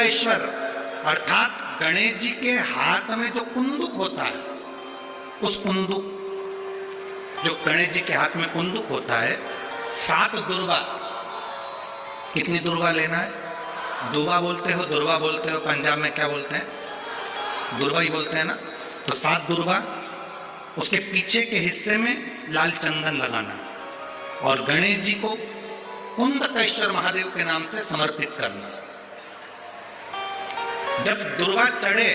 कुंदकेश्वर अर्थात गणेश जी के हाथ में जो कुंदुक होता है, उस कुंदुक, जो गणेश जी के हाथ में कुंदुक होता है, 7 दुर्वा। कितनी दुर्वा लेना है? दुर्वा बोलते हो, दुर्वा बोलते हो, पंजाब में क्या बोलते हैं? दुर्वा ही बोलते हैं ना। तो 7 दुर्वा, उसके पीछे के हिस्से में लाल चंदन लगाना और गणेश जी को कुंदकेश्वर महादेव के नाम से समर्पित करना। जब दुर्वा चढ़े,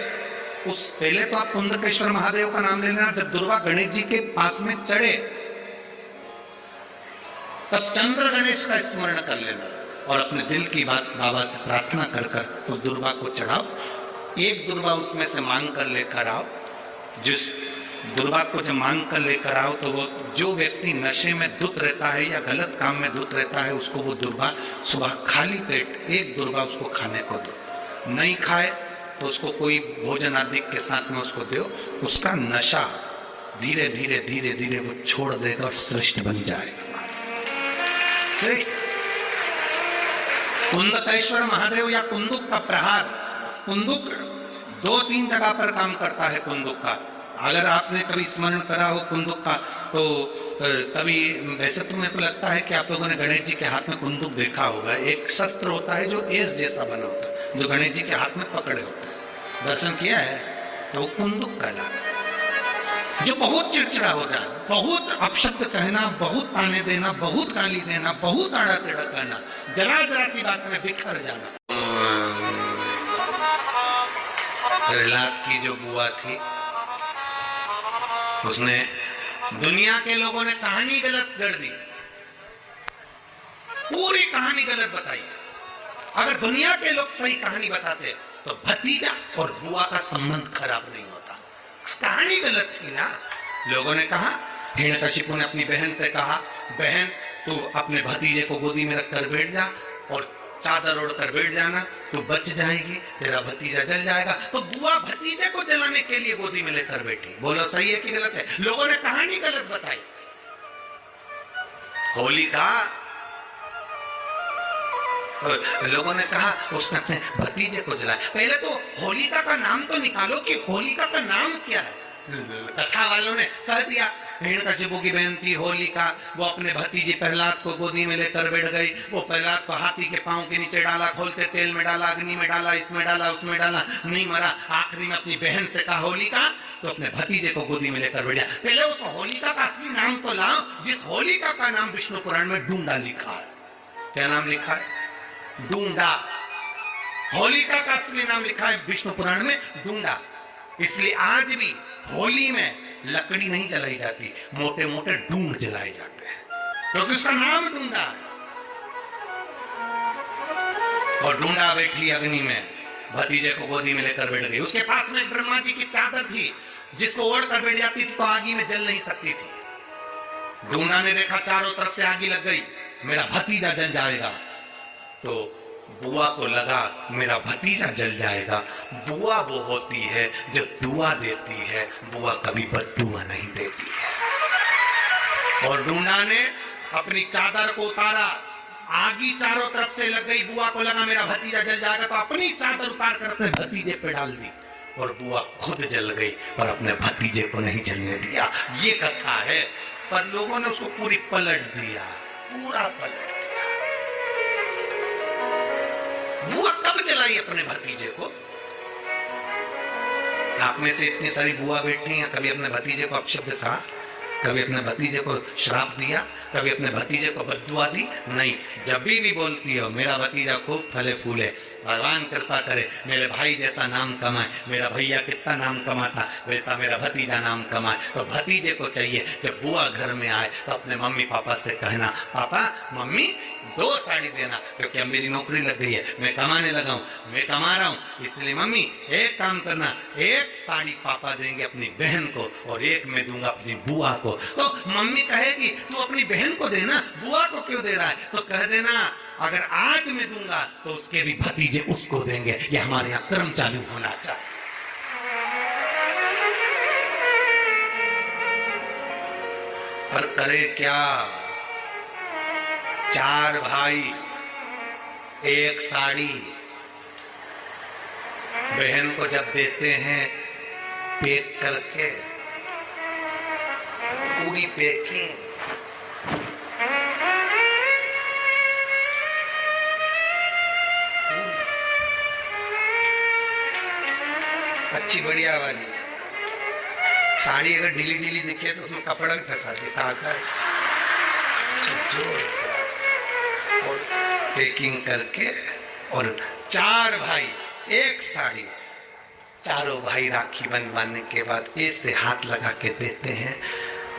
उस पहले तो आप कुंदकेश्वर महादेव का नाम ले लेना। जब दुर्वा गणेश जी के पास में चढ़े, तब चंद्र गणेश का स्मरण कर लेना और अपने दिल की बात बाबा से प्रार्थना कर कर उस दुर्वा को चढ़ाओ। एक दुर्वा उसमें से मांग कर लेकर आओ। जिस दुर्वा को जब मांग कर लेकर आओ, तो वो जो व्यक्ति नशे में धुत रहता है या गलत काम में धुत रहता है, उसको वो दुर्वा सुबह खाली पेट एक दुर्वा उसको खाने को दो। नहीं खाए तो उसको कोई भोजन आदि के साथ में उसको दो। उसका नशा धीरे धीरे धीरे धीरे वो छोड़ देगा और श्रेष्ठ बन जाएगा। श्रेष्ठ कुंदकेश्वर महादेव या कुंदुक का प्रहार, कुंदुक 2-3 जगह पर काम करता है। कुंदुक का अगर आपने कभी स्मरण करा हो कुंदुक का, तो कभी, वैसे तो मेरे को लगता है कि आप लोगों ने गणेश जी के हाथ में कुंदुक देखा होगा। एक शस्त्र होता है जो एस जैसा बना होता है, जो गणेश जी के हाथ में पकड़े होते हैं। दर्शन किया है? तो वो कुंदुक कहलाता है। जो बहुत चिड़चिड़ा हो जाए, बहुत अपशब्द कहना, बहुत ताने देना, बहुत गाली देना, बहुत आड़ा टेढ़ा कहना, जरा जरा सी बात में बिखर जाना। प्रहलाद की जो बुआ थी, उसने, दुनिया के लोगों ने कहानी गलत कर दी, पूरी कहानी गलत बताई। अगर दुनिया के लोग सही कहानी बताते तो भतीजा और बुआ का संबंध खराब नहीं होता। कहानी गलत थी ना। लोगों ने कहा, हिरण्यकशिपु ने अपनी बहन से कहा, बहन तू अपने भतीजे को गोदी में रखकर बैठ जा और चादर ओढ़कर बैठ जाना, तो बच जाएगी, तेरा भतीजा जल जाएगा। तो बुआ भतीजे को जलाने के लिए गोदी में लेकर बैठी। बोलो सही है कि गलत है? लोगों ने कहानी गलत बताई। होलिका, लोगों ने कहा उसने अपने भतीजे को जलाया। पहले तो होलिका का नाम तो निकालो कि होलिका का नाम क्या है। कथा वालों ने कह दिया हिरण्यकशिपु की बहन थी होलिका, वो अपने भतीजे प्रहलाद को गोदी में लेकर बैठ गई। वो प्रहलाद को हाथी के पांव के नीचे डाला, खोलते तेल में डाला, अग्नि में डाला, इसमें डाला, उसमें डाला, नहीं मरा। आखिरी में अपनी बहन से कहा होलिका, तो अपने भतीजे को गोदी में लेकर बैठ गया। पहले उस होलिका का असली नाम तो लाओ, जिस होलिका का नाम विष्णु पुराण में डूंडा लिखा है। क्या नाम लिखा है? डूंडा। होलिका का असली नाम लिखा है विष्णु पुराण में डूंडा। इसलिए आज भी होली में लकड़ी नहीं जलाई जाती, मोटे मोटे डूंड जलाए जाते हैं, क्योंकि उसका नाम डूंडा है। और डूंडा बैठी अग्नि में, भतीजे को गोदी में लेकर बैठ गई। उसके पास में ब्रह्मा जी की चादर थी, जिसको ओढ़ कर बैठ जाती थी तो आगी में जल नहीं सकती थी। डूंडा ने देखा चारों तरफ से आगी लग गई, मेरा भतीजा जल जाएगा। तो बुआ को लगा मेरा भतीजा जल जाएगा। बुआ वो होती है जो दुआ देती है, बुआ कभी बद्दुआ नहीं देती है। और डूंडा ने अपनी चादर को उतारा, आगी चारों तरफ से लग गई। बुआ को लगा मेरा भतीजा जल जाएगा, तो अपनी चादर उतार कर अपने भतीजे पे डाल दी और बुआ खुद जल गई, पर अपने भतीजे को नहीं जलने दिया। ये कथा है, पर लोगों ने उसको पूरी पलट दिया, पूरा पलट दिया। बुआ कब जलाई अपने भतीजे को? आप में से इतनी सारी बुआ बैठी हैं, कभी अपने भतीजे को अपशब्द कहा, कभी अपने भतीजे को श्राप दिया, कभी अपने भतीजे को बद्दुआ दी? नहीं। जब भी बोलती हो मेरा भतीजा खूब फले फूले, भगवान कृपा करे मेरे भाई जैसा नाम कमाए, मेरा भैया कितना नाम कमाता वैसा मेरा भतीजा नाम कमाए, तो भतीजे को चाहिए जब बुआ घर में आए तो अपने मम्मी पापा से कहना, पापा मम्मी 2 साड़ी देना, क्योंकि अब मेरी नौकरी लग गई है, मैं कमाने लगा हूँ, मैं कमा रहा हूँ, इसलिए मम्मी एक काम करना, 1 साड़ी पापा देंगे अपनी बहन को और 1 मैं दूंगा अपनी बुआ को। तो मम्मी कहेगी तू अपनी बहन को देना, बुआ को क्यों दे रहा है? तो कह देना अगर आज मैं दूंगा तो उसके भी भतीजे उसको देंगे। ये हमारे यहाँ क्रम चालू होना चाहिए। पर करे क्या, 4 भाई 1 साड़ी, बहन को जब देते हैं पैक करके, पूरी पैकिंग, अच्छी बढ़िया वाली साड़ी अगर ढीली ढीली दिखे तो उसमें कपड़ा भी फंसा देता है, और पैकिंग करके, और 4 भाई एक साड़ी, चारों भाई राखी बनवाने के बाद ऐसे हाथ लगा के देते हैं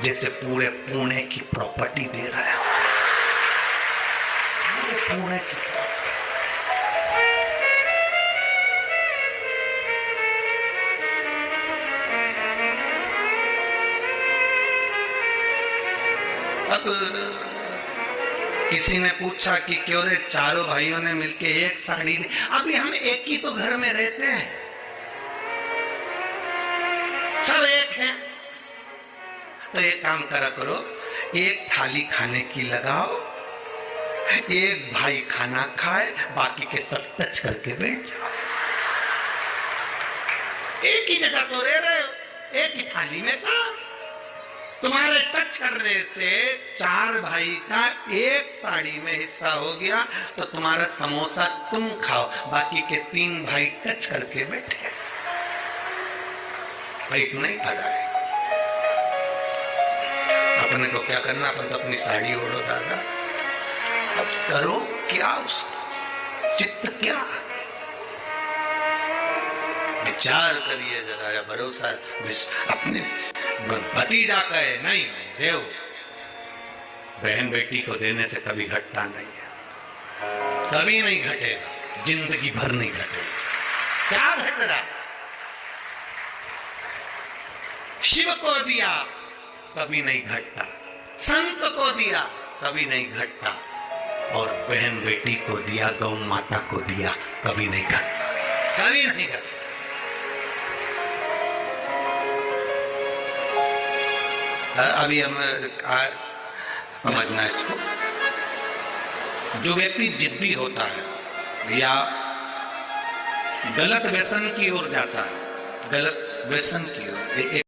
जैसे पूरे पुणे की प्रॉपर्टी दे रहा है, पूरे पुणे की प्रॉपर्टी। अब किसी ने पूछा कि क्यों रे चारों भाइयों ने मिलके एक साड़ी दी? अभी हम एक ही तो घर में रहते हैं, सब एक हैं, तो एक काम करा करो, एक थाली खाने की लगाओ, एक भाई खाना खाए, बाकी के सब टच करके बैठ जाओ। एक ही जगह तो रह रहे हो, एक ही थाली में था। तुम्हारे टच करने से 4 भाई का एक साड़ी में हिस्सा हो गया, तो तुम्हारा समोसा तुम खाओ, बाकी के 3 भाई टच करके बैठे। भाई क्यों नहीं खा जाए? अपने को क्या करना, अपन तो अपनी साड़ी ओढ़ो दादा, अब करो क्या उसको, चित्त क्या, विचार करिए जरा, या भरोसा अपने भतीजा का है नहीं देव, बहन बेटी को देने से कभी घटता नहीं है, कभी नहीं घटेगा, जिंदगी भर नहीं घटेगा। क्या घट रहा? शिव को दिया कभी नहीं घटता, संत को दिया कभी नहीं घटता, और बहन बेटी को दिया, गौ माता को दिया, कभी नहीं घटता, कभी नहीं घटता। अभी हम समझना इसको, जो व्यक्ति जिद्दी होता है या गलत व्यसन की ओर जाता है, गलत व्यसन की ओर,